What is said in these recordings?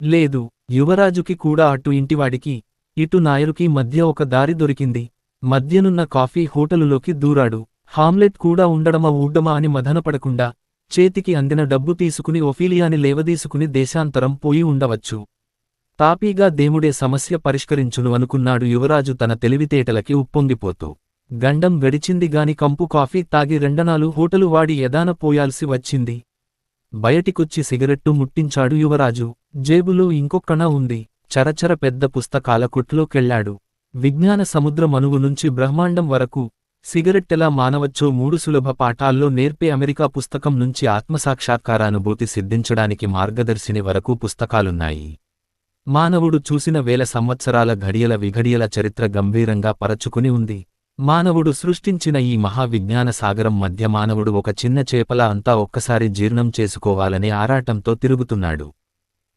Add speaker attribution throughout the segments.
Speaker 1: లేదు. యువరాజుకి కూడా అటు ఇంటివాడికి, ఇటు నాయరుకి మధ్య ఒక దారి దొరికింది. మధ్యనున్న కాఫీ హోటలులోకి దూరాడు. హామ్లెట్ కూడా ఉండడమా ఊడ్డమా అని మదనపడకుండా, చేతికి అందిన డబ్బు తీసుకుని ఒఫీలియాని లేవదీసుకుని దేశాంతరం పోయి ఉండవచ్చు. తాపీగా దేముడే సమస్య పరిష్కరించును అనుకున్నాడు యువరాజు తన తెలివితేటలకి ఉప్పొంగిపోతూ. గండం గడిచిందిగాని కంపు కాఫీ తాగి రెండనాలు హోటలు వాడి ఎదాన పోయాల్సి వచ్చింది. బయటికొచ్చి సిగరెట్టు ముట్టించాడు యువరాజు. జేబులో ఇంకొక్కణ ఉంది. చరచర పెద్ద పుస్తకాల కొట్లోకెళ్లాడు. విజ్ఞాన సముద్రం అణువు నుంచి బ్రహ్మాండం వరకు సిగరెట్టెలా మానవచ్చో 3 సులభ పాఠాల్లో నేర్పే అమెరికా పుస్తకం నుంచి ఆత్మసాక్షాత్కారానుభూతి సిద్ధించడానికి మార్గదర్శిని వరకు పుస్తకాలున్నాయి. మానవుడు చూసిన వేల సంవత్సరాల ఘడియల విఘడియల చరిత్ర గంభీరంగా పరచుకుని ఉంది. మానవుడు సృష్టించిన ఈ మహావిజ్ఞాన సాగరం మధ్య మానవుడు ఒక చిన్న చేపలా అంతా ఒక్కసారి జీర్ణం చేసుకోవాలనే ఆరాటంతో తిరుగుతున్నాడు.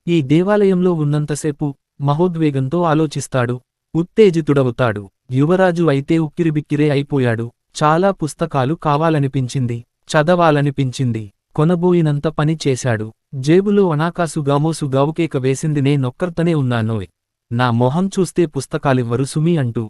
Speaker 1: ఈ దేవాలయంలో ఉన్నంతసేపు మహోద్వేగంతో ఆలోచిస్తాడు, ఉత్తేజితుడవుతాడు. యువరాజు అయితే ఉక్కిరిబిక్కిరే అయిపోయాడు. చాలా పుస్తకాలు కావాలనిపించింది, చదవాలనిపించింది. కొనబోయినంత పని చేశాడు. జేబులో అనాకాసు గామోసు గావుకేక వేసింది నేనొక్కర్తనే ఉన్నానోయ్. నా మొహం చూస్తే పుస్తకాలివ్వరు సుమీ అంటూ.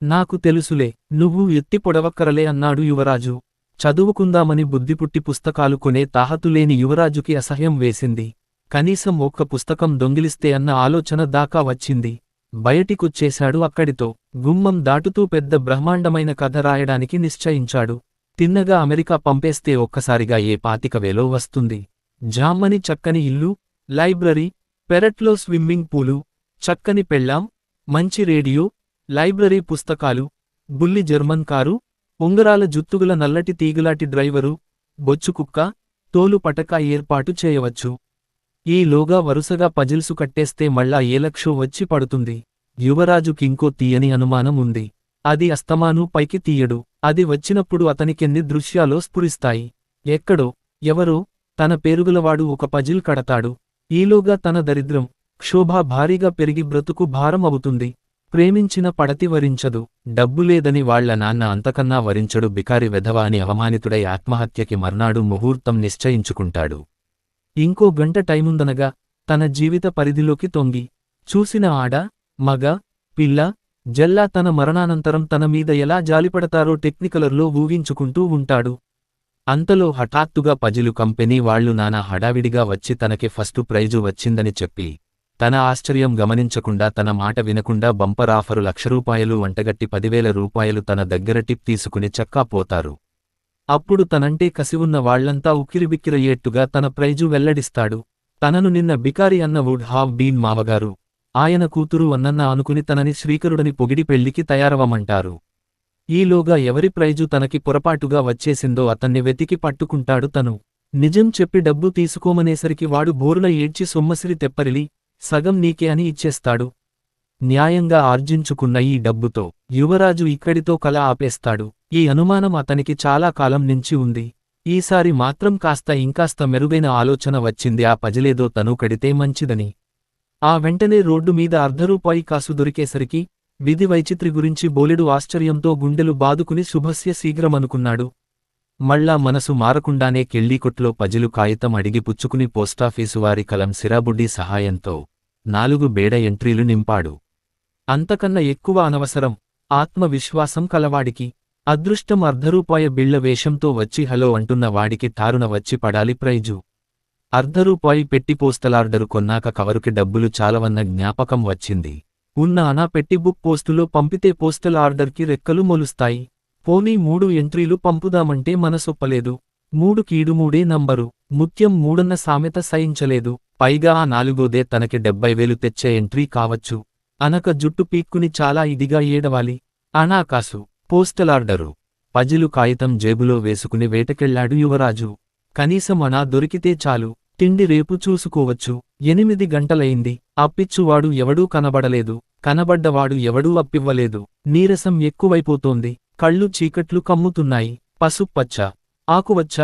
Speaker 1: నాకు తెలుసులే, నువ్వు ఎత్తి పొడవక్కరలే అన్నాడు యువరాజు. చదువుకుందామని బుద్ధిపుట్టి పుస్తకాలు కొనే తాహతులేని యువరాజుకి అసహ్యం వేసింది. కనీసం ఒక్క పుస్తకం దొంగిలిస్తే అన్న ఆలోచన దాకా వచ్చింది. బయటికొచ్చేశాడు అక్కడితో. గుమ్మం దాటుతూ పెద్ద బ్రహ్మాండమైన కథ రాయడానికి నిశ్చయించాడు. తిన్నగా అమెరికా పంపేస్తే ఒక్కసారిగా ఏ 25,000 వస్తుంది. జామ్మని చక్కని ఇల్లు, లైబ్రరీ, పెరట్లో స్విమ్మింగ్ పూలు, చక్కని పెళ్ళాం, మంచి రేడియో, లైబ్రరీ పుస్తకాలు, బుల్లి జర్మన్ కారు, ఉంగరాల జుత్తుగుల నల్లటి తీగలాటి డ్రైవరు, బొచ్చుకుక్క, తోలు పటక ఏర్పాటు చేయవచ్చు. ఈలోగా వరుసగా పజిల్సు కట్టేస్తే మళ్ళా ఏ లక్షో వచ్చి పడుతుంది. యువరాజుకింకో తీయని అనుమానం ఉంది. అది అస్తమానూ పైకి తీయడు. అది వచ్చినప్పుడు అతనికెన్ని దృశ్యాలో స్ఫురిస్తాయి. ఎక్కడో, ఎవరో, తన పేరుగులవాడు ఒక పజిల్ కడతాడు. ఈలోగా తన దరిద్రం, క్షోభ భారీగా పెరిగి బ్రతుకు భారం అవుతుంది. ప్రేమించిన పడతి వరించదు. డబ్బులేదని వాళ్ల నాన్న అంతకన్నా వరించడు. బికారి వెధవ అని అవమానితుడై ఆత్మహత్యకి మర్నాడు ముహూర్తం నిశ్చయించుకుంటాడు. ఇంకో గంట టైముందనగా తన జీవిత పరిధిలోకి తొంగి చూసిన ఆడ, మగ, పిల్ల, జల్లా తన మరణానంతరం తన మీద ఎలా జాలిపడతారో టెక్నికలర్లో ఊగించుకుంటూ ఉంటాడు. అంతలో హఠాత్తుగా పజిలు కంపెనీ వాళ్లు నానా హడావిడిగా వచ్చి తనకి ఫస్టు ప్రైజు వచ్చిందని చెప్పి, తన ఆశ్చర్యం గమనించకుండా తన మాట వినకుండా బంపర్ ఆఫరు ₹1,00,000 వంటగట్టి ₹10,000 తన దగ్గర టిప్ తీసుకుని చక్కా పోతారు. అప్పుడు తనంటే కసివున్న వాళ్లంతా ఉక్కిరిబిక్కిరయ్యేట్టుగా తన ప్రైజు వెల్లడిస్తాడు. తనను నిన్న బికారి అన్న వుడ్ హావ్ బీన్ మావగారు, ఆయన కూతురు అన్నన్న అనుకుని తనని శ్రీకరుడని పొగిడి పెళ్లికి తయారవమంటారు. ఈలోగా ఎవరి ప్రైజు తనకి పొరపాటుగా వచ్చేసిందో అతన్ని వెతికి పట్టుకుంటాడు తను. నిజం చెప్పి డబ్బు తీసుకోమనేసరికి వాడు బోరున ఏడ్చి సొమ్మసిరి తెప్పరిలి, సగం నీకే అని ఇచ్చేస్తాడు. న్యాయంగా ఆర్జించుకున్న ఈ డబ్బుతో యువరాజు ఇక్కడితో కల ఆపేస్తాడు. ఈ అనుమానం అతనికి చాలా కాలం నుంచి ఉంది. ఈసారి మాత్రం కాస్త ఇంకాస్త మెరుగైన ఆలోచన వచ్చింది. ఆ పజిలేదో తను కడితే మంచిదని. ఆ వెంటనే రోడ్డు మీద ₹1 కాసు దొరికేసరికి విధి వైచిత్రి గురించి బోలెడు ఆశ్చర్యంతో గుండెలు బాదుకుని శుభస్య శీఘ్రమనుకున్నాడు. మళ్ళా మనసు మారకుండానే కెళ్ళీకొట్లో పజిలు కాగితం అడిగి పుచ్చుకుని పోస్టాఫీసువారి కలం సిరాబుడ్డి సహాయంతో 4 బేడ ఎంట్రీలు నింపాడు. అంతకన్నా ఎక్కువ అనవసరం. ఆత్మవిశ్వాసం కలవాడికి. అదృష్టం ₹1 బిళ్ల వేషంతో వచ్చి హలో అంటున్న వాడికి ఠారున వచ్చి పడాలి ప్రైజు. ₹1 పెట్టి పోస్టలార్డరు కొన్నాక కవరుకి డబ్బులు చాలవన్న జ్ఞాపకం వచ్చింది. ఉన్న అనా పెట్టి బుక్ పోస్టులో పంపితే పోస్టల్ ఆర్డర్కి రెక్కలు మొలుస్తాయి. పోనీ 3 ఎంట్రీలు పంపుదామంటే మనసొప్పలేదు. 3 కీడు 3 నంబరు. ముత్యం 3 సామెత సహించలేదు. పైగా ఆ 4దే తనకి 70,000 తెచ్చే ఎంట్రీ కావచ్చు. అనక జుట్టు పీక్కుని చాలా ఇదిగా ఏడవాలి. అనాకాసు, పోస్టలార్డరు, పజిలు కాగితం జేబులో వేసుకుని వేటకెళ్లాడు యువరాజు. కనీసం అనా దొరికితే చాలు. తిండి రేపు చూసుకోవచ్చు. 8 గంటలైంది. అప్పిచ్చువాడు ఎవడూ కనబడలేదు. కనబడ్డవాడు ఎవడూ అప్పివ్వలేదు. నీరసం ఎక్కువైపోతోంది. కళ్ళు చీకట్లు కమ్ముతున్నాయి. పసుప్పచ్చ, ఆకువచ్చ,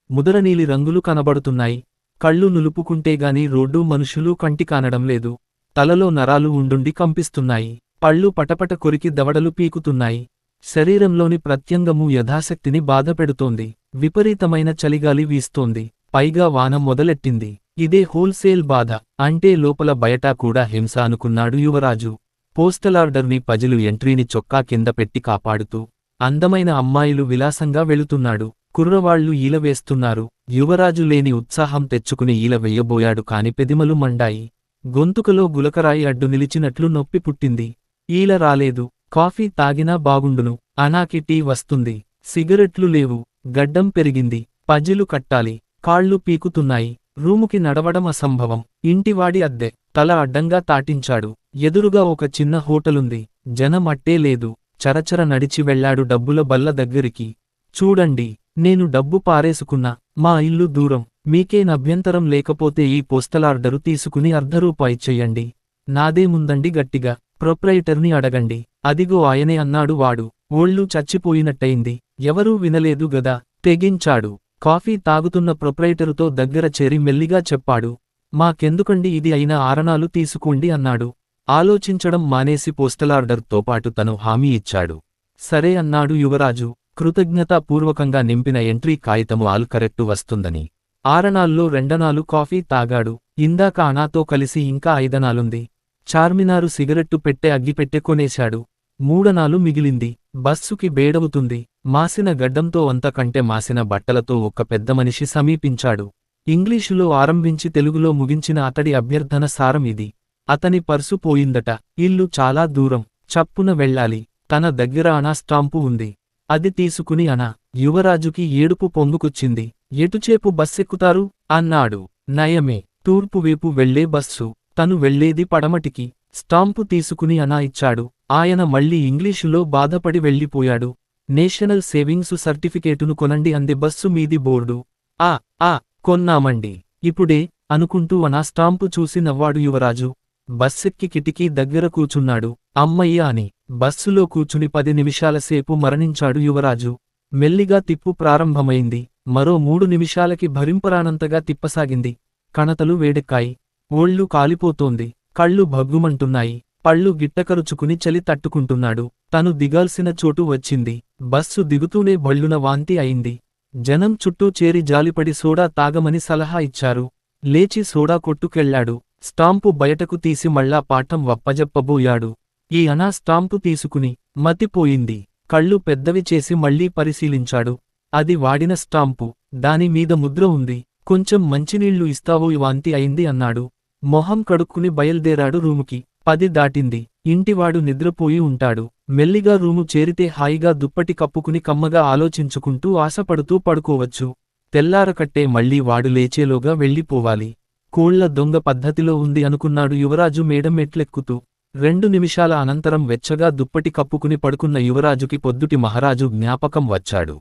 Speaker 1: ముదరనీలి రంగులు కనబడుతున్నాయి. కళ్ళు నులుపుకుంటేగాని రోడ్డు మనుషులు కంటి కానడం లేదు. తలలో నరాలు ఉండుండి కంపిస్తున్నాయి. పళ్ళు పటపట కొరికి దవడలు పీకుతున్నాయి. శరీరంలోని ప్రత్యంగము యథాశక్తిని బాధపెడుతోంది. విపరీతమైన చలిగాలి వీస్తోంది. పైగా వాన మొదలెట్టింది. ఇదే హోల్సేల్ బాధ. అంటే లోపల బయటా కూడా హింస అనుకున్నాడు యువరాజు. పోస్టలార్డర్ని పజిలు ఎంట్రీని చొక్కా కింద పెట్టి కాపాడుతూ అందమైన అమ్మాయిలు విలాసంగా వెళుతున్నాడు. కుర్రవాళ్లు ఈల వేస్తున్నారు. యువరాజు లేని ఉత్సాహం తెచ్చుకుని ఈల వెయ్యబోయాడు కాని పెదిమలు మండాయి. గొంతుకలో గులకరాయి అడ్డు నిలిచినట్లు నొప్పి పుట్టింది. ఈల రాలేదు. కాఫీ తాగినా బాగుండును. అనాకి టీ వస్తుంది. సిగరెట్లు లేవు. గడ్డం పెరిగింది. పజిలు కట్టాలి. కాళ్ళు పీకుతున్నాయి. రూముకి నడవడం అసంభవం. ఇంటివాడి అద్దె. తల అడ్డంగా తాటించాడు. ఎదురుగా ఒక చిన్న హోటలుంది. జనం అట్టే లేదు. చరచర నడిచి వెళ్లాడు డబ్బుల బల్ల దగ్గరికి. చూడండి, నేను డబ్బు పారేసుకున్నా. మా ఇల్లు దూరం. మీకేనభ్యంతరం లేకపోతే ఈ పోస్టలార్డరు తీసుకుని ₹1 చెయ్యండి. నాదేముందండి గట్టిగా ప్రొప్రైటర్ని అడగండి. అదిగో ఆయనే అన్నాడు వాడు. ఓళ్ళు చచ్చిపోయినట్టయింది. ఎవరూ వినలేదు గదా. తెగించాడు. కాఫీ తాగుతున్న ప్రొప్రైటరుతో దగ్గర చేరి మెల్లిగా చెప్పాడు. మాకెందుకండి ఇది అయినా ఆరణాలు తీసుకోండి అన్నాడు. ఆలోచించడం మానేసి పోస్టలార్డర్తో పాటు తను హామీ ఇచ్చాడు. సరే అన్నాడు యువరాజు. కృతజ్ఞతాపూర్వకంగా నింపిన ఎంట్రీ కాగితము ఆల్ కరెక్టు వస్తుందని. ఆరణాల్లో 2 కాఫీ తాగాడు. ఇందాక అనాతో కలిసి ఇంకా 5 చార్మినారు సిగరెట్టు పెట్టె అగ్గిపెట్టె కొనేశాడు. 3 మిగిలింది. బస్సుకి బేడవుతుంది. మాసిన గడ్డంతో అంతకంటే మాసిన బట్టలతో ఒక పెద్ద మనిషి సమీపించాడు. ఇంగ్లీషులో ఆరంభించి తెలుగులో ముగించిన అతడి అభ్యర్థన సారం ఇది. అతని పర్సు పోయిందట. ఇల్లు చాలా దూరం. చప్పున వెళ్ళాలి. తన దగ్గర అనా స్టాంపు ఉంది. అది తీసుకుని అనా. యువరాజుకి ఏడుపు పొంగుకొచ్చింది. ఎటుచేపు బస్సెక్కుతారు అన్నాడు. నయమే. తూర్పువేపు వెళ్లే బస్సు. తను వెళ్లేది పడమటికి. స్టాంపు తీసుకుని అనా ఇచ్చాడు. ఆయన మళ్ళీ ఇంగ్లీషులో బాధపడి వెళ్ళిపోయాడు. నేషనల్ సేవింగ్సు సర్టిఫికేటును కొనండి అంది బస్సు మీది బోర్డు. ఆ కొన్నామండి. ఇప్పుడే అనుకుంటూ అనా స్టాంపు చూసి నవ్వాడు యువరాజు. బస్సెక్కి కిటికీ దగ్గర కూచున్నాడు. అమ్మయ్య అని. బస్సులో కూచుని 10 నిమిషాల సేపు మరణించాడు యువరాజు. మెల్లిగా తిప్పు ప్రారంభమైంది. మరో 3 నిమిషాలకి భరింపరానంతగా తిప్పసాగింది. కణతలు వేడెక్కాయి. ఓళ్ళు కాలిపోతోంది. కళ్ళు భగ్గుమంటున్నాయి. పళ్ళు గిట్టకరుచుకుని చలి తట్టుకుంటున్నాడు. తను దిగాల్సిన చోటు వచ్చింది. బస్సు దిగుతూనే భళ్ళున వాంతి అయింది. జనం చుట్టూ చేరి జాలిపడి సోడా తాగమని సలహా ఇచ్చారు. లేచి సోడా కొట్టుకెళ్లాడు. స్టాంపు బయటకు తీసి మళ్ళా పాఠం వప్పజెప్పబోయాడు. ఈ అనా స్టాంపు తీసుకుని మతిపోయింది. కళ్ళు పెద్దవి చేసి మళ్లీ పరిశీలించాడు. అది వాడిన స్టాంపు. దాని మీద ముద్ర ఉంది. కొంచెం మంచినీళ్లు ఇస్తావో వాంతి అయింది అన్నాడు. మొహం కడుక్కుని బయల్దేరాడు రూముకి. 10 దాటింది. ఇంటివాడు నిద్రపోయి ఉంటాడు. మెల్లిగా రూము చేరితే హాయిగా దుప్పటి కప్పుకుని కమ్మగా ఆలోచించుకుంటూ ఆశపడుతూ పడుకోవచ్చు. తెల్లారకట్టే మళ్లీ వాడు లేచేలోగా వెళ్ళిపోవాలి. కోళ్ల దొంగ పద్ధతిలో ఉంది అనుకున్నాడు యువరాజు మేడ మెట్లెక్కుతూ. 2 నిమిషాల అనంతరం వెచ్చగా దుప్పటి కప్పుకుని పడుకున్న యువరాజుకి పొద్దుటి మహారాజు జ్ఞాపకం వచ్చాడు.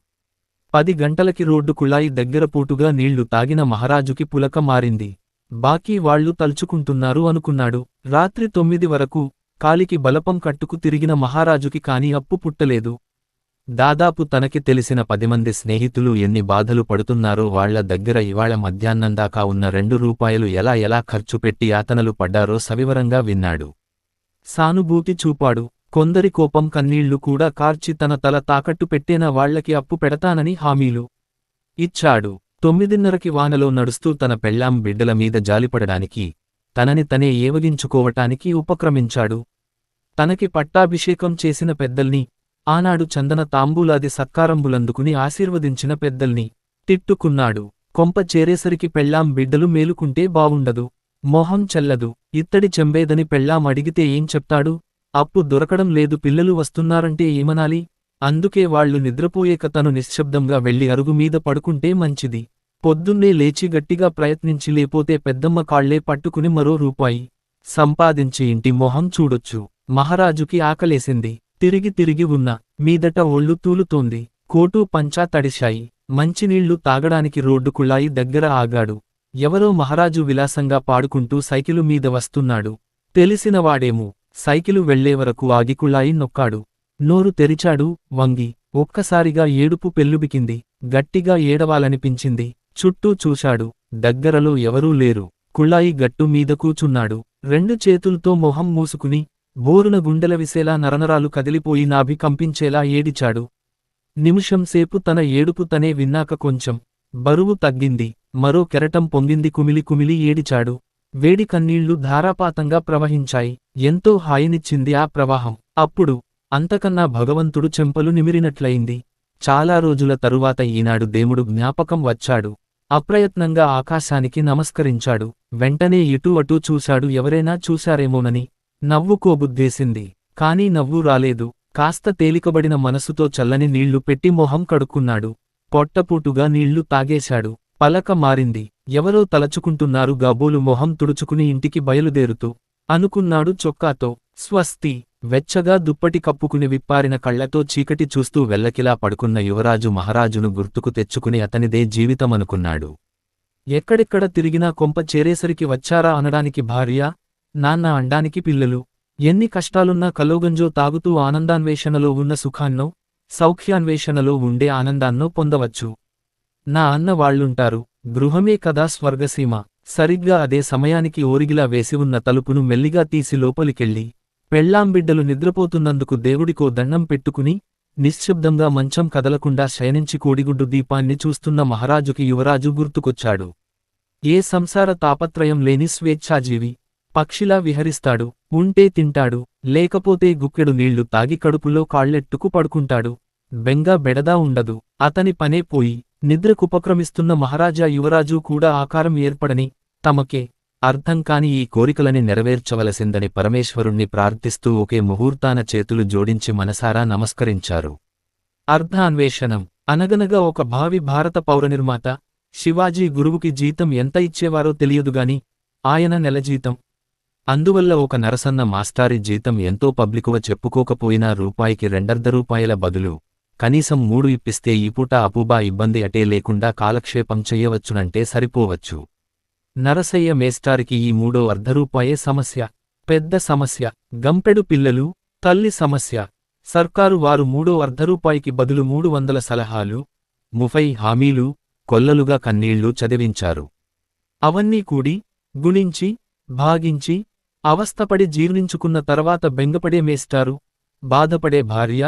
Speaker 1: 10 గంటలకి రోడ్డు కుళాయి దగ్గర పూటుగా నీళ్లు తాగిన మహారాజుకి పులక మారింది. బాకీ వాళ్లు తలుచుకుంటున్నారు అనుకున్నాడు. రాత్రి 9 వరకు కాలికి బలపం కట్టుకు తిరిగిన మహారాజుకి కాని అప్పు పుట్టలేదు. దాదాపు తనకి తెలిసిన 10 మంది స్నేహితులు ఎన్ని బాధలు పడుతున్నారో వాళ్ల దగ్గర ఇవాళ మధ్యాహ్నందాకా ఉన్న ₹2 ఎలా ఖర్చుపెట్టి యాతనలు పడ్డారో సవివరంగా విన్నాడు. సానుభూతి చూపాడు. కొందరి కోపం కన్నీళ్లు కూడా కార్చి తన తల తాకట్టు పెట్టేనా వాళ్లకి అప్పు పెడతానని హామీలు ఇచ్చాడు. 9:30కి వానలో నడుస్తూ తన పెళ్ళాం బిడ్డల మీద జాలిపడడానికి, తనని తనే ఏవగించుకోవటానికి ఉపక్రమించాడు. తనకి పట్టాభిషేకం చేసిన పెద్దల్ని, ఆనాడు చందన తాంబూలాది సత్కారంబులందుకుని ఆశీర్వదించిన పెద్దల్ని తిట్టుకున్నాడు. కొంప చేరేసరికి పెళ్ళాం బిడ్డలు మేలుకుంటే బావుండదు. మొహం చెల్లదు. ఇత్తడి చెంబేదని పెళ్ళాం అడిగితే ఏం చెప్తాడు? అప్పు దొరకడం లేదు పిల్లలు వస్తున్నారంటే ఏమనాలి? అందుకే వాళ్లు నిద్రపోయేక తను నిశ్శబ్దంగా వెళ్లి అరుగుమీద పడుకుంటే మంచిది. పొద్దున్నే లేచి గట్టిగా ప్రయత్నించి లేపోతే పెద్దమ్మ కాళ్లే పట్టుకుని మరో ₹1 సంపాదించి ఇంటి మొహం చూడొచ్చు. మహారాజుకి ఆకలేసింది. తిరిగి ఉన్న మీదట ఒళ్ళు తూలుతోంది. కోటు పంచా తడిశాయి. మంచినీళ్లు తాగడానికి రోడ్డు కుళాయి దగ్గర ఆగాడు. ఎవరో మహారాజు విలాసంగా పాడుకుంటూ సైకిలు మీద వస్తున్నాడు. తెలిసినవాడేమో. సైకిలు వెళ్లేవరకు ఆగి కుళాయి నొక్కాడు. నోరు తెరిచాడు. వంగి ఒక్కసారిగా ఏడుపు పెల్లుబికింది. గట్టిగా ఏడవాలనిపించింది. చుట్టూ చూశాడు. దగ్గరలో ఎవరూ లేరు. కుళాయి గట్టు మీద కూచున్నాడు. 2 చేతుల్తో మొహం మూసుకుని బోరున గుండెల విసేలా నరనరాలు కదిలిపోయి నాభి కంపించేలా ఏడిచాడు. నిమిషంసేపు తన ఏడుపు తనే విన్నాక కొంచెం బరువు తగ్గింది. మరో కెరటం పొంగింది. కుమిలి కుమిలి ఏడిచాడు. వేడి కన్నీళ్లు ధారాపాతంగా ప్రవహించాయి. ఎంతో హాయినిచ్చింది ఆ ప్రవాహం. అప్పుడు అంతకన్నా భగవంతుడు చెంపలు నిమిరినట్లయింది. చాలా రోజుల తరువాత ఈనాడు దేముడు జ్ఞాపకం వచ్చాడు. అప్రయత్నంగా ఆకాశానికి నమస్కరించాడు. వెంటనే ఇటూ అటూ చూశాడు. ఎవరైనా చూశారేమోనని నవ్వుకోబుద్దేసింది. కానీ నవ్వు రాలేదు. కాస్త తేలికబడిన మనసుతో చల్లని నీళ్లు పెట్టి మొహం కడుక్కున్నాడు. పొట్టపూటుగా నీళ్లు తాగేశాడు. పలక మారింది. ఎవరో తలచుకుంటున్నారు. గాబోలు మొహం తుడుచుకుని ఇంటికి బయలుదేరుతూ అనుకున్నాడు చొక్కాతో. స్వస్తి. వెచ్చగా దుప్పటి కప్పుకుని విప్పారిన కళ్లతో చీకటి చూస్తూ వెల్లకిలా పడుకున్న యువరాజు మహారాజును గుర్తుకు తెచ్చుకుని అతనిదే జీవితమనుకున్నాడు. ఎక్కడెక్కడ తిరిగినా కొంప చేరేసరికి వచ్చారా అనడానికి భార్య, నాన్న అండానికి పిల్లలు. ఎన్ని కష్టాలున్నా కలోగంజో తాగుతూ ఆనందాన్వేషణలో ఉన్న సుఖాన్నో, సౌఖ్యాన్వేషణలో ఉండే ఆనందాన్నో పొందవచ్చు. నా అన్న వాళ్లుంటారు. గృహమే కదా స్వర్గసీమ. సరిగ్గా అదే సమయానికి ఓరిగిలా వేసి ఉన్న తలుపును మెల్లిగా తీసి లోపలికెళ్ళి పెళ్లాంబిడ్డలు నిద్రపోతున్నందుకు దేవుడికో దండం పెట్టుకుని నిశ్శబ్దంగా మంచం కదలకుండా శయనించి కోడిగుడ్డు దీపాన్ని చూస్తున్న మహారాజుకి యువరాజు గుర్తుకొచ్చాడు. ఏ సంసార తాపత్రయం లేని స్వేచ్ఛాజీవి. పక్షిలా విహరిస్తాడు. ఉంటే తింటాడు, లేకపోతే గుక్కెడు నీళ్లు తాగి కడుపులో కాళ్లెట్టుకు పడుకుంటాడు. బెంగా బెడదా ఉండదు. అతని పనే పోయి నిద్రకుపక్రమిస్తున్న మహారాజా యువరాజు కూడా ఆకారం ఏర్పడని, తమకే అర్థం కాని ఈ కోరికలని నెరవేర్చవలసిందని పరమేశ్వరుణ్ణి ప్రార్థిస్తూ ఒకే ముహూర్తాన చేతులు జోడించి మనసారా నమస్కరించారు. అర్ధాన్వేషణం. అనగనగా ఒక భావి భారత పౌరనిర్మాత శివాజీ గురువుకి జీతం ఎంత ఇచ్చేవారో తెలియదుగాని ఆయన నెల జీతం. అందువల్ల ఒక నరసన్న మాస్టారి జీతం ఎంతో పబ్లికువ చెప్పుకోకపోయినా రూపాయికి ₹2.5 బదులు కనీసం 3 ఇప్పిస్తే ఈ పూట అపూబా ఇబ్బంది అటే లేకుండా కాలక్షేపం చెయ్యవచ్చునంటే సరిపోవచ్చు. నరసయ్య మేస్టారికి ఈ ₹3.5 సమస్య. పెద్ద సమస్య. గంపెడు పిల్లలు, తల్లి సమస్య. సర్కారు వారు ₹3.5కి బదులు 300 సలహాలు, 30 హామీలు, కొల్లలుగా కన్నీళ్లు చదివించారు. అవన్నీ కూడి, గుణించి, భాగించి, అవస్థపడి జీర్ణించుకున్న తర్వాత బెంగపడే మేస్టారు, బాధపడే భార్య,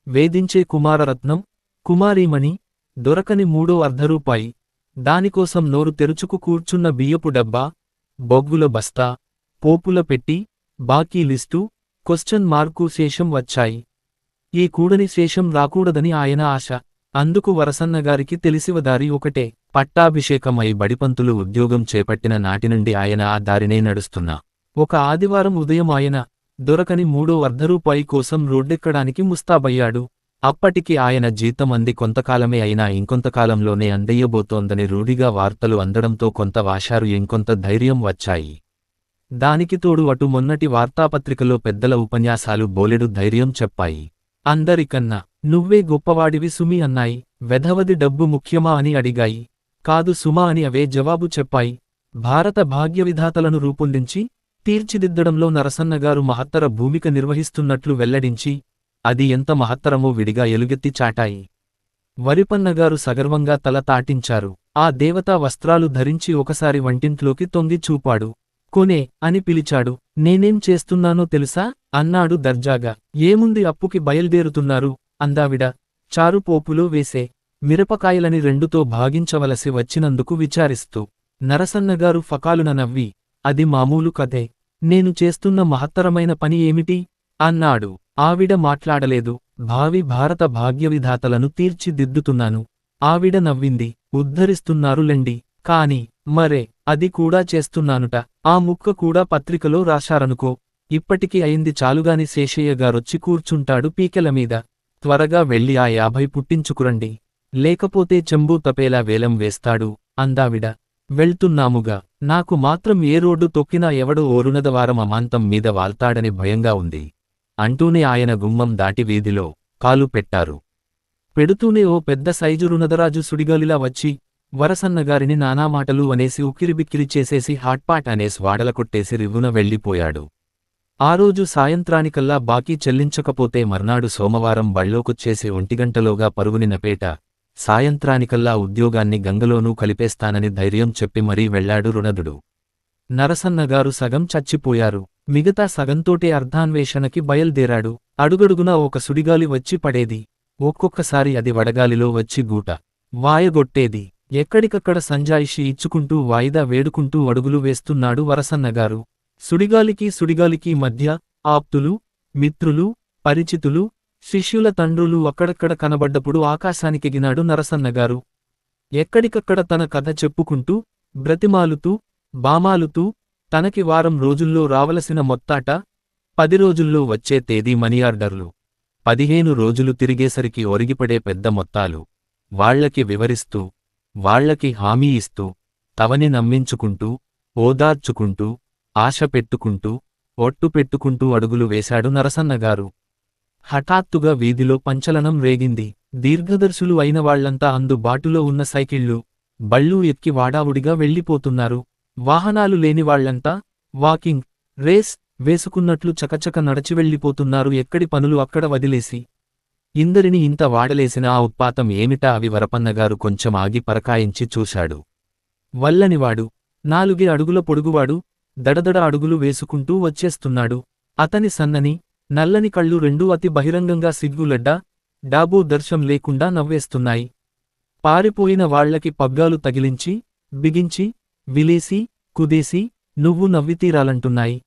Speaker 1: వేధించే కుమారరత్నం, కుమారీమణి, దొరకని ₹3.5 దానికోసం నోరు తెరుచుకు కూర్చున్న బియ్యపు డబ్బా, బొగ్గుల బస్తా, పోపుల పెట్టి, బాకీ లిస్టు, క్వశ్చన్ మార్కు శేషం వచ్చాయి. ఈ కూడని శేషం రాకూడదని ఆయన ఆశ. అందుకు వరసన్నగారికి తెలిసివదారి ఒకటే. పట్టాభిషేకమై బడిపంతులు ఉద్యోగం చేపట్టిన నాటినుండి ఆయన ఆ దారినే నడుస్తున్నా. ఒక ఆదివారం ఉదయం ఆయన దొరకని ₹3.5 కోసం రోడ్డెక్కడానికి ముస్తాబయ్యాడు. అప్పటికి ఆయన జీతం అంది కొంతకాలమే అయినా ఇంకొంతకాలంలోనే అందయ్యబోతోందని రూఢిగా వార్తలు అందడంతో కొంత వాషారు, ఇంకొంత ధైర్యం వచ్చాయి. దానికి తోడు అటు మొన్నటి వార్తాపత్రికలో పెద్దల ఉపన్యాసాలు బోలెడు ధైర్యం చెప్పాయి. అందరికన్నా నువ్వే గొప్పవాడివి సుమి అన్నాయి. వెధవది డబ్బు ముఖ్యమా అని అడిగాయి. కాదు సుమా అని అవే జవాబు చెప్పాయి. భారత భాగ్యవిధాతలను రూపొందించి తీర్చిదిద్దడంలో నరసన్నగారు మహత్తర భూమిక నిర్వహిస్తున్నట్లు వెల్లడించి, అది ఎంత మహత్తరమో విడిగా ఎలుగెత్తి చాటాయి. వరిపన్నగారు సగర్వంగా తల తాటించారు. ఆ దేవతా వస్త్రాలు ధరించి ఒకసారి వంటింట్లోకి తొంగి చూపాడు. కొనే అని పిలిచాడు. నేనేం చేస్తున్నానో తెలుసా అన్నాడు దర్జాగా. ఏముంది, అప్పుకి బయల్దేరుతున్నారు అందావిడ. చారు పోపులో వేసే మిరపకాయలని 2తో భాగించవలసి వచ్చినందుకు విచారిస్తూ. నరసన్నగారు ఫకాలున నవ్వి, అది మామూలు కథే. నేను చేస్తున్న మహత్తరమైన పని ఏమిటి అన్నాడు. ఆవిడ మాట్లాడలేదు. భావి భారత భాగ్యవిధాతలను తీర్చిదిద్దుతున్నాను. ఆవిడ నవ్వింది. ఉద్ధరిస్తున్నారులెండి. కాని మరే అది కూడా చేస్తున్నానుట. ఆ ముక్క కూడా పత్రికలో రాశారనుకో. ఇప్పటికి అయింది చాలుగాని శేషయ్య గారొచ్చి కూర్చుంటాడు పీకెలమీద. త్వరగా వెళ్ళి ఆ 50 పుట్టించుకురండి, లేకపోతే చెంబూ తపేలా వేలం వేస్తాడు అందావిడ. వెళ్తున్నాముగా. నాకు మాత్రం ఏ రోడ్డు తొక్కినా ఎవడో ఓరునదవారం అమాంతం మీద వాల్తాడని భయంగా ఉంది అంటూనే ఆయన గుమ్మం దాటి వీధిలో కాలు పెట్టారు. పెడుతూనే ఓ పెద్ద సైజు రుణదరాజు సుడిగాలిలా వచ్చి వరసన్నగారిని నానామాటలు అనేసి ఉక్కిరిబిక్కిరి చేసేసి హాట్పాట్ అనేసి వాడలకొట్టేసి రివ్వున వెళ్ళిపోయాడు. ఆ రోజు సాయంత్రానికల్లా బాకీ చెల్లించకపోతే మర్నాడు సోమవారం బళ్ళోకొచ్చేసి 1 గంటలోగా పరుగునినపేట. సాయంత్రానికల్లా ఉద్యోగాన్ని గంగలోనూ కలిపేస్తానని ధైర్యం చెప్పి మరీ వెళ్లాడు రుణదుడు. నరసన్నగారు సగం చచ్చిపోయారు. మిగతా సగంతోటే అర్ధాన్వేషణకి బయల్దేరాడు. అడుగడుగునా ఒక సుడిగాలి వచ్చి పడేది. ఒక్కొక్కసారి అది వడగాలిలో వచ్చి గూట వాయగొట్టేది. ఎక్కడికక్కడ సంజాయిషి ఇచ్చుకుంటూ వాయిదా వేడుకుంటూ అడుగులు వేస్తున్నాడు వరసన్నగారు. సుడిగాలికి మధ్య ఆప్తులు, మిత్రులు, పరిచితులు, శిష్యుల తండ్రులు అక్కడక్కడ కనబడ్డప్పుడు ఆకాశానికెగినాడు నరసన్నగారు. ఎక్కడికక్కడ తన కథ చెప్పుకుంటూ, బ్రతిమాలుతూ, బామాలుతూ, తనకి వారం రోజుల్లో రావలసిన మొత్తాట, 10 రోజుల్లో వచ్చే తేదీ మనియార్డర్లు, 15 రోజులు తిరిగేసరికి ఒరిగిపడే పెద్ద మొత్తాలు, వాళ్లకి వివరిస్తూ, వాళ్లకి హామీ ఇస్తూ, తవని నమ్మించుకుంటూ, ఓదార్చుకుంటూ, ఆశ పెట్టుకుంటూ, ఒట్టు పెట్టుకుంటూ అడుగులు వేశాడు నరసన్నగారు. హఠాత్తుగా వీధిలో పంచలనం రేగింది. దీర్ఘదర్శులు అయిన వాళ్లంతా అందుబాటులో ఉన్న సైకిళ్లు, బళ్ళు ఎక్కి వాడావుడిగా వెళ్ళిపోతున్నారు. వాహనాలు లేనివాళ్లంతా వాకింగ్, రేస్ వేసుకున్నట్లు చకచక నడచి వెళ్ళిపోతున్నారు ఎక్కడి పనులు అక్కడ వదిలేసి. ఇందరిని ఇంత వాడలేసిన ఆ ఉత్పాతం ఏమిటా అవి వరపన్నగారు కొంచెం ఆగి పరకాయించి చూశాడు. వల్లనివాడు, 4 అడుగుల పొడుగువాడు, దడదడ అడుగులు వేసుకుంటూ వచ్చేస్తున్నాడు. అతని సన్నని, నల్లని కళ్ళు రెండూ అతి బహిరంగంగా సిగ్గులడ్డా, డాబో దర్శం లేకుండా నవ్వేస్తున్నాయి. పారిపోయిన వాళ్లకి పగ్గాలు తగిలించి, బిగించి, విలేసి, కుదేసి, నువ్వు నవ్వితీరాలంటున్నాయి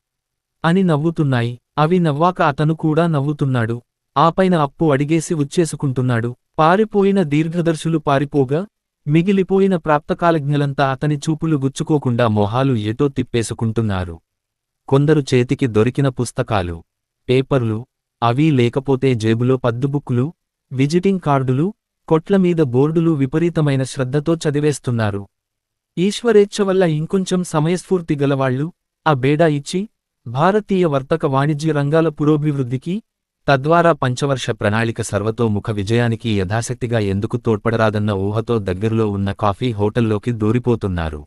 Speaker 1: అని నవ్వుతున్నాయి. అవి నవ్వాక అతను కూడా నవ్వుతున్నాడు. ఆపైన అప్పు అడిగేసి ఉచ్చేసుకుంటున్నాడు. పారిపోయిన దీర్ఘదర్శులు పారిపోగా, మిగిలిపోయిన ప్రాప్తకాలజ్ఞలంతా అతని చూపులు గుచ్చుకోకుండా మొహాలు ఏటో తిప్పేసుకుంటున్నారు. కొందరు చేతికి దొరికిన పుస్తకాలు, పేపర్లు, అవీ లేకపోతే జేబులో పద్దుబుక్కులు, విజిటింగ్ కార్డులు, కొట్లమీద బోర్డులు విపరీతమైన శ్రద్ధతో చదివేస్తున్నారు. ఈశ్వరేచ్ఛ వల్ల ఇంకొంచెం సమయస్ఫూర్తి గలవాళ్లు ఆ బేడా ఇచ్చి, భారతీయ వర్తక వాణిజ్య రంగాల పురోభివృద్ధికి, తద్వారా పంచవర్ష ప్రణాళిక సర్వతోముఖ విజయానికి యథాశక్తిగా ఎందుకు తోడ్పడరాదన్న ఊహతో దగ్గరలో ఉన్న కాఫీ హోటల్లోకి దూరిపోతున్నారు.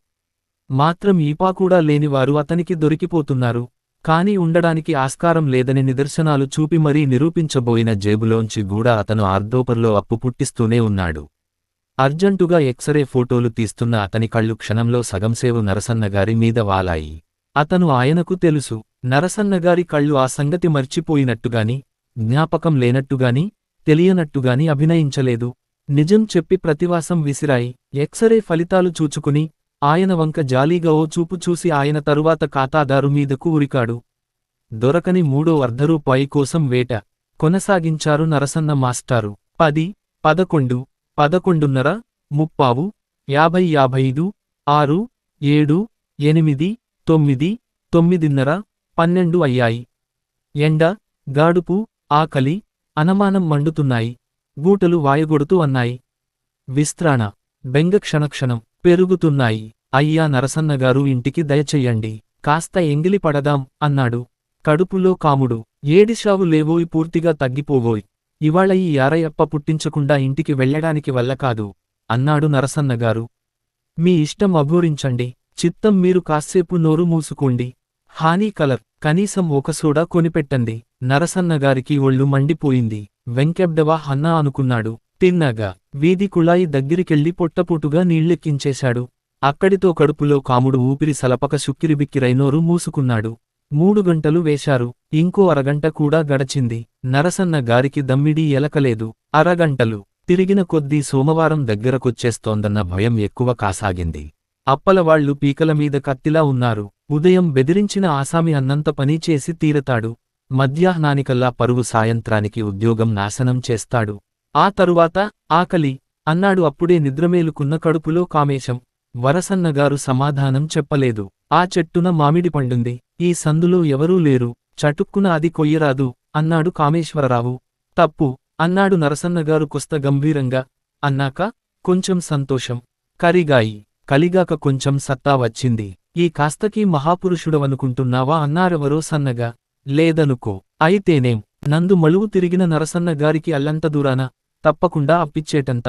Speaker 1: మాత్రం ఈపాకూడా లేనివారు అతనికి దొరికిపోతున్నారు. కాని ఉండడానికి ఆస్కారం లేదని నిదర్శనాలు చూపి మరీ నిరూపించబోయిన జేబులోంచి గూడా అతను ఆర్దోపర్లో అప్పు పుట్టిస్తూనే ఉన్నాడు. అర్జంటుగా ఎక్సరే ఫోటోలు తీస్తున్న అతని కళ్ళు క్షణంలో సగంసేవు నరసన్నగారి మీద వాలాయి. అతను ఆయనకు తెలుసు. నరసన్నగారి కళ్ళు ఆ సంగతి మర్చిపోయినట్టుగాని, జ్ఞాపకం లేనట్టుగాని, తెలియనట్టుగాని అభినయించలేదు. నిజం చెప్పి ప్రతివాసం విసిరాయి. ఎక్సరే ఫలితాలు చూచుకుని, ఆయన వంక జాలీగా ఓ చూపు చూసి ఆయన తరువాత ఖాతాదారు మీదకు ఉరికాడు. దొరకని 3వ అర్ధరూపాయి కోసం వేట కొనసాగించారు నరసన్న మాస్టారు. 10, 11, 11:30, 30, 50, 55, 6, 7, 8, 9, 9:30, 12 అయ్యాయి. ఎండ, గాడుపు, ఆకలి, అనమానం మండుతున్నాయి. గూటలు వాయగొడుతూ అన్నాయి. విస్త్రాణ, బెంగ క్షణక్షణం పెరుగుతున్నాయి. అయ్యా నరసన్నగారు ఇంటికి దయచెయ్యండి. కాస్త ఎంగిలి పడదాం అన్నాడు. కడుపులో కాముడు. ఏడిశావు లేవోయ్ పూర్తిగా తగ్గిపోవోయ్. ఇవాళ ఈ యారయప్ప పుట్టించకుండా ఇంటికి వెళ్ళడానికి వల్లకాదు అన్నాడు నరసన్నగారు. మీ ఇష్టం అఘోరించండి. చిత్తం మీరు కాస్సేపు నోరు మూసుకోండి. హానీ కలర్ కనీసం ఒక సోడా కొనిపెట్టండి. నరసన్నగారికి ఒళ్ళు మండిపోయింది. వెంకెబ్డవా హన్నా అనుకున్నాడు. తిన్నగా వీధి కుళాయి దగ్గరికెళ్ళి పొట్టపూటుగా నీళ్లెక్కించేశాడు. అక్కడితో కడుపులో కాముడు ఊపిరి సలపక శుక్కిరిబిక్కిరైనోరు మూసుకున్నాడు. 3 గంటలు వేశారు. ఇంకో అరగంట కూడా గడచింది. నరసన్న గారికి దమ్మిడీ ఎలకలేదు. అరగంటలు తిరిగిన కొద్దీ సోమవారం దగ్గరకొచ్చేస్తోందన్న భయం ఎక్కువ కాసాగింది. అప్పలవాళ్లు పీకలమీద కత్తిలా ఉన్నారు. ఉదయం బెదిరించిన ఆసామి అన్నంత పని చేసి తీరతాడు. మధ్యాహ్నానికల్లా పరువు సాయంత్రానికి ఉద్యోగం నాశనం చేస్తాడు. ఆ తరువాత ఆకలి అన్నాడు అప్పుడే నిద్రమేలుకున్న కడుపులో కామేశం. వరసన్నగారు సమాధానం చెప్పలేదు. ఆ చెట్టున మామిడి పండుంది. ఈ సందులో ఎవరూ లేరు. చటుక్కున అది కొయ్యరాదు అన్నాడు కామేశ్వరరావు. తప్పు అన్నాడు నరసన్నగారు కొస్త గంభీరంగా. అన్నాక కొంచెం సంతోషం కరిగాయి. కలిగాక కొంచెం సత్తా వచ్చింది. ఈ కాస్తకీ మహాపురుషుడవనుకుంటున్నావా అన్నారెవరో సన్నగా. లేదనుకో. అయితేనేం నందు మలువు తిరిగిన నరసన్నగారికి అల్లంత దూరాన తప్పకుండా అప్పిచ్చేటంత